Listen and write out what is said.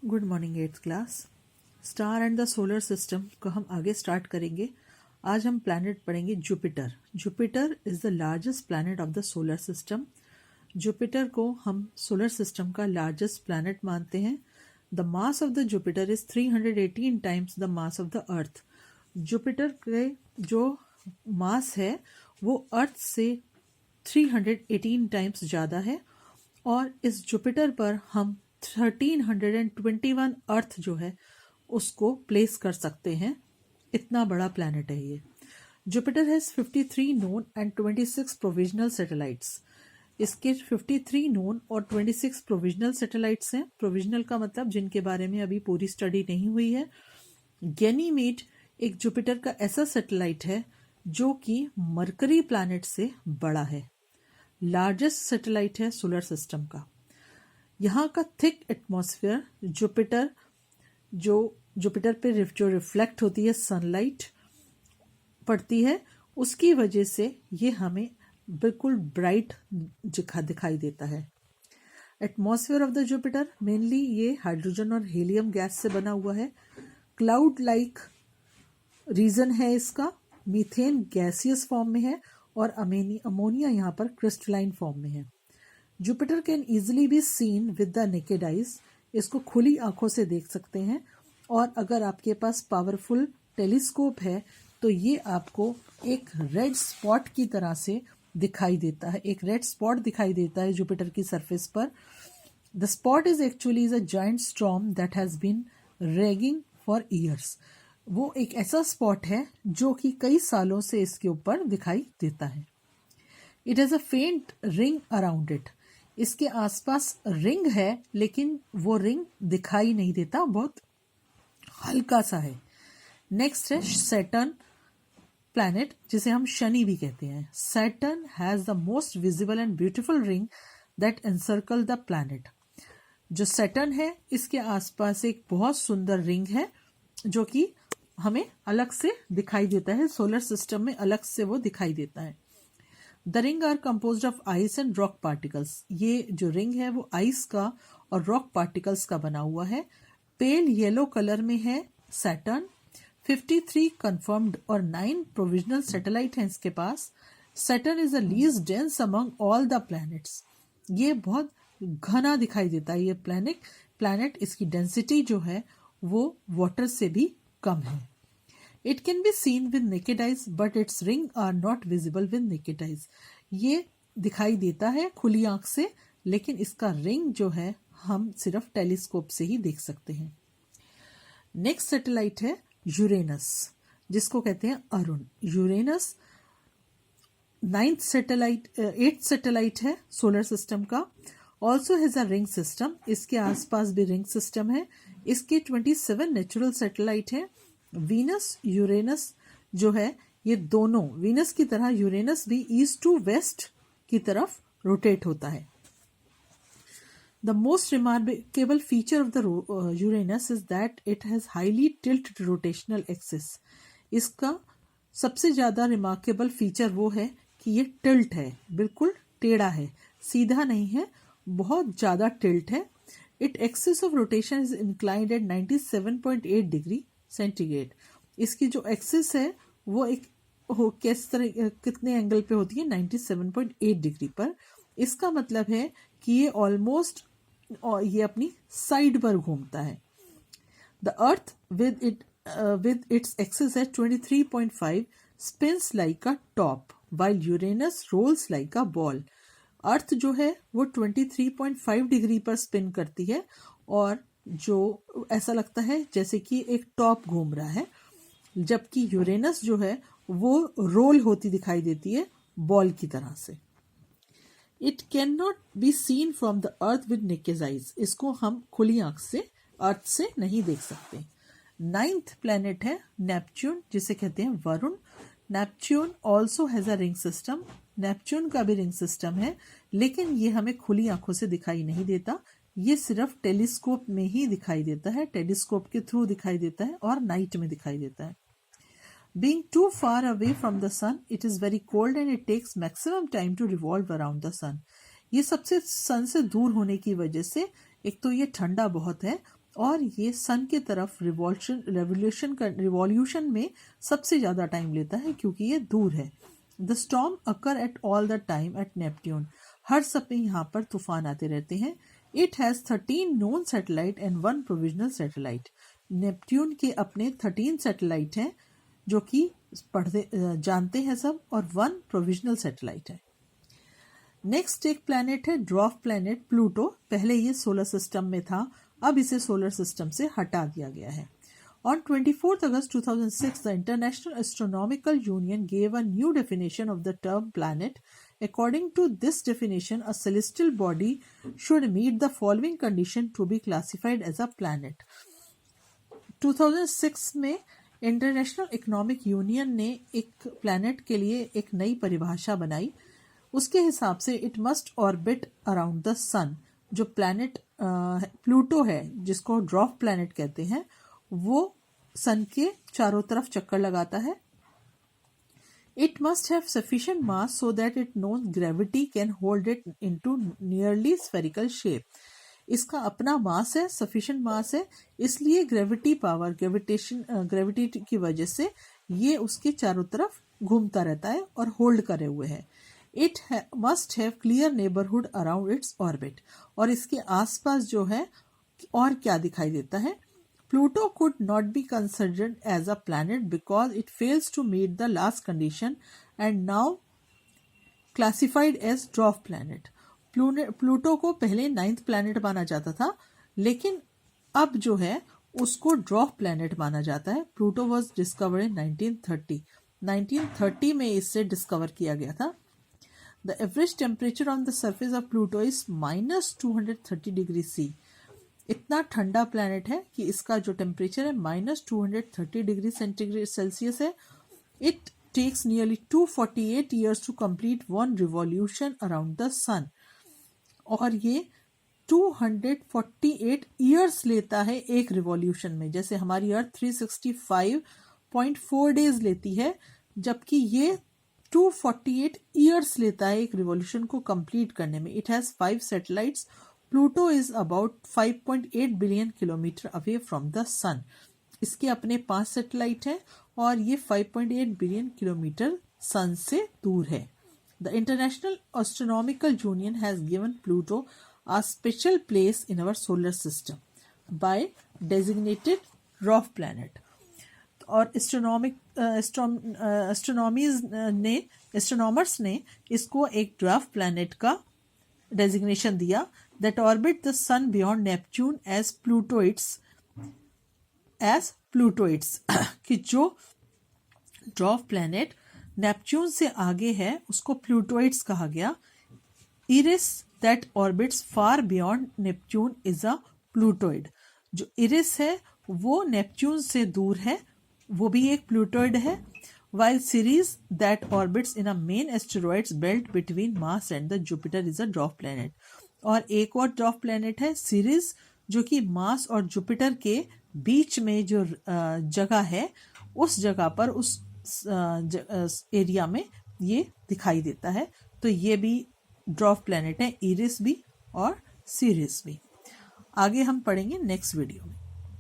Good morning eighth class. Star and the solar system को हम आगे स्टार्ट करेंगे। आज हम प्लैनेट पढ़ेंगे Jupiter. Jupiter is the largest planet of the solar system. Jupiter को हम सोलर सिस्टम का लार्जेस्ट प्लैनेट मानते हैं। The mass of the Jupiter is 318 times the mass of the earth. Jupiter के जो मास है वो अर्थ से 318 टाइम्स ज़्यादा है और इस जुपिटर पर हम 1321 अर्थ जो है उसको प्लेस कर सकते हैं। इतना बड़ा प्लैनेट है ये। Jupiter has 53 known and 26 provisional satellites. इसके 53 नोन और 26 प्रोविजनल सैटेलाइट्स हैं। प्रोविजनल का मतलब जिनके बारे में अभी पूरी स्टडी नहीं हुई है। गैनीमेड एक जुपिटर का ऐसा सैटेलाइट है जो कि मरकरी प्लैनेट से बड़ा है। लार्जेस्ट सैटेलाइट है सोलर सिस्टम का। यहाँ का थिक एटमॉस्फेयर जुपिटर पे जो रिफ्लेक्ट होती है सनलाइट पड़ती है उसकी वजह से ये हमें बिल्कुल ब्राइट दिखाई देता है। Atmosphere of the Jupiter mainly ये हाइड्रोजन और हीलियम गैस से बना हुआ है। क्लाउड लाइक रीजन है इसका। मीथेन गैसियस फॉर्म में है और अमोनिया यहाँ पर क्रिस्टलाइन फॉर्म में है। Jupiter can easily be seen with the naked eyes. इसको खुली आंखों से देख सकते हैं और अगर आपके पास पावरफुल टेलीस्कोप है तो ये आपको एक रेड स्पॉट की तरह से दिखाई देता है। एक रेड स्पॉट दिखाई देता है जुपिटर की सरफेस पर। The spot is actually a giant storm that has been raging for years. वो एक ऐसा स्पॉट है जो कि कई सालों से इसके ऊपर दिखाई देता है। इट हैज अ फेंट रिंग अराउंड इट। इसके आसपास रिंग है लेकिन वो रिंग दिखाई नहीं देता, बहुत हल्का सा है। नेक्स्ट है सैटर्न प्लैनेट जिसे हम शनि भी कहते हैं। Saturn has the most visible and beautiful ring that encircle the planet. जो सैटर्न है इसके आसपास एक बहुत सुंदर रिंग है जो कि हमें अलग से दिखाई देता है। सोलर सिस्टम में अलग से वो दिखाई देता है। The ring are composed of ice and rock particles. ये जो रिंग है वो आइस का और रॉक पार्टिकल्स का बना हुआ है। पेल येलो कलर में है सैटर्न। 53 कंफर्म्ड और 9 प्रोविजनल सैटेलाइट हैं इसके पास। Saturn is the least dense among all the planets. ये बहुत घना दिखाई देता है ये प्लैनेट। इसकी डेंसिटी जो है वो वाटर से भी कम है। It can be seen with naked eyes, but its ring are not visible with naked eyes. ये दिखाई देता है खुली आंख से लेकिन इसका रिंग जो है हम सिर्फ टेलीस्कोप से ही देख सकते हैं। नेक्स्ट सैटेलाइट है यूरेनस जिसको कहते हैं अरुण। यूरेनस 8th सैटेलाइट है सोलर सिस्टम का। Also has a ring system. इसके आसपास भी रिंग सिस्टम है। इसके 27 नेचुरल सैटेलाइट हैं। वीनस यूरेनस जो है ये दोनों वीनस की तरह यूरेनस भी ईस्ट टू वेस्ट की तरफ रोटेट होता है। The most remarkable feature of the Uranus is that it has highly tilted rotational axis. इसका सबसे ज्यादा रिमार्केबल फीचर वो है कि ये टिल्ट है, बिल्कुल टेढ़ा है, सीधा नहीं है, बहुत ज्यादा टिल्ट है। It axis of rotation is inclined at 97.8 degree centigrade. इसकी जो एक्सिस है वो किस तरह कितने एंगल पे होती है 97.8 डिग्री पर। इसका मतलब है कि ये ऑलमोस्ट ये अपनी साइड पर घूमता है। The earth with its axis at 23.5 spins like a top while Uranus rolls like a ball. Earth जो है वो 23.5 डिग्री पर स्पिन करती है और जो ऐसा लगता है जैसे कि एक टॉप घूम रहा है, जबकि यूरेनस जो है वो रोल होती दिखाई देती है बॉल की तरह से। It can not be seen from the earth with naked eyes. इसको हम खुली आंख से अर्थ से नहीं देख सकते। 9th प्लैनेट है नेपच्यून जिसे कहते हैं Varun. Neptune also has a ring system. Neptune का भी रिंग सिस्टम है लेकिन ये हमें खुली आंखों से दिखाई नहीं देता। ये सिर्फ टेलीस्कोप में ही दिखाई देता है, टेलीस्कोप के थ्रू दिखाई देता है और नाइट में दिखाई देता है। Being too far away from the sun, it is very cold and it takes maximum time to revolve around the sun. ये सबसे सन से दूर होने की वजह से एक तो ये ठंडा बहुत है और ये सन के तरफ रिवॉल्यूशन में सबसे ज़्यादा टाइम लेता है क्योंकि ये दूर है। The storm occur at all the time at Neptune, हर समय यहाँ पर तूफान आते रहते हैं। It has 13 known satellite and 1 provisional satellite. Neptune के अपने 13 सैटेलाइट हैं जो कि जानते हैं सब, और 1 प्रोविजनल सैटेलाइट है। नेक्स्ट एक प्लैनेट है ड्वार्फ प्लैनेट प्लूटो। पहले ये सोलर सिस्टम में था, अब इसे सोलर सिस्टम से हटा दिया गया है। On 24th August 2006, the International Astronomical Union gave a new definition of the term planet. According to this definition, a celestial body should meet the following condition to be classified as a planet. 2006 में international economic union ने एक planet के लिए एक नई परिभाषा बनाई। उसके हिसाब से it must orbit around the sun. जो प्लैनेट प्लूटो है, जिसको ड्वार्फ प्लैनेट कहते हैं, वो सन के चारों तरफ चक्कर लगाता है। It must have sufficient mass so that it knows gravity can hold it into nearly spherical shape. इसका अपना मास है, सफिशिएंट मास है, इसलिए ग्रेविटी की वजह से ये उसके चारों तरफ घूमता रहता है और होल्ड करे हुए है। It must have clear neighbourhood around its orbit, और इसके आसपास जो है और क्या दिखाई देता है। Pluto could not be considered as a planet because it fails to meet the last condition and now classified as dwarf planet. Pluto को पहले 9th planet माना जाता था, लेकिन अब जो है उसको dwarf planet माना जाता है। Pluto was discovered in 1930. 1930 में इसे डिस्कवर किया गया था। The average temperature on the surface of Pluto is -230 degree C. इतना ठंडा प्लैनेट है कि इसका जो टेम्परेचर है -230 डिग्री सेंटीग्रेड सेल्सियस है। It takes nearly 248 years to complete 1 revolution around the sun, और ये 248 ईयर्स लेता है एक रिवॉल्यूशन में। जैसे हमारी अर्थ 365.4 डेज लेती है, जबकि ये 248 ईयर्स लेता है एक रिवॉल्यूशन को कंप्लीट करने में। It has 5 satellites. Pluto is about 5.8 billion kilometre away from the sun. इसके अपने 5 सैटेलाइट हैं और ये 5.8 बिलियन किलोमीटर सन से दूर है। The international astronomical union has given Pluto a special place in our solar system by designated dwarf planet. और astronomers ने इसको एक ड्वार्फ प्लैनेट का डेजिग्नेशन दिया that orbit the sun beyond Neptune as Plutoids कि जो ड्वार्फ प्लैनेट नेपच्यून से आगे है उसको प्लूटोइड्स कहा गया। Eris that orbits far beyond Neptune is a plutoid. जो इरिस है वो नेपच्यून से दूर है, वो भी एक प्लूटोइड है। while Ceres that orbits in a main asteroids belt between Mars and the Jupiter is a dwarf planet. और एक और ड्वार्फ प्लैनेट है सीरीज, जो कि मार्स और जुपिटर के बीच में जो जगह है, उस जगह पर उस एरिया में ये दिखाई देता है। तो ये भी ड्वार्फ प्लैनेट है, इरिस भी और सीरीज भी। आगे हम पढ़ेंगे नेक्स्ट वीडियो में।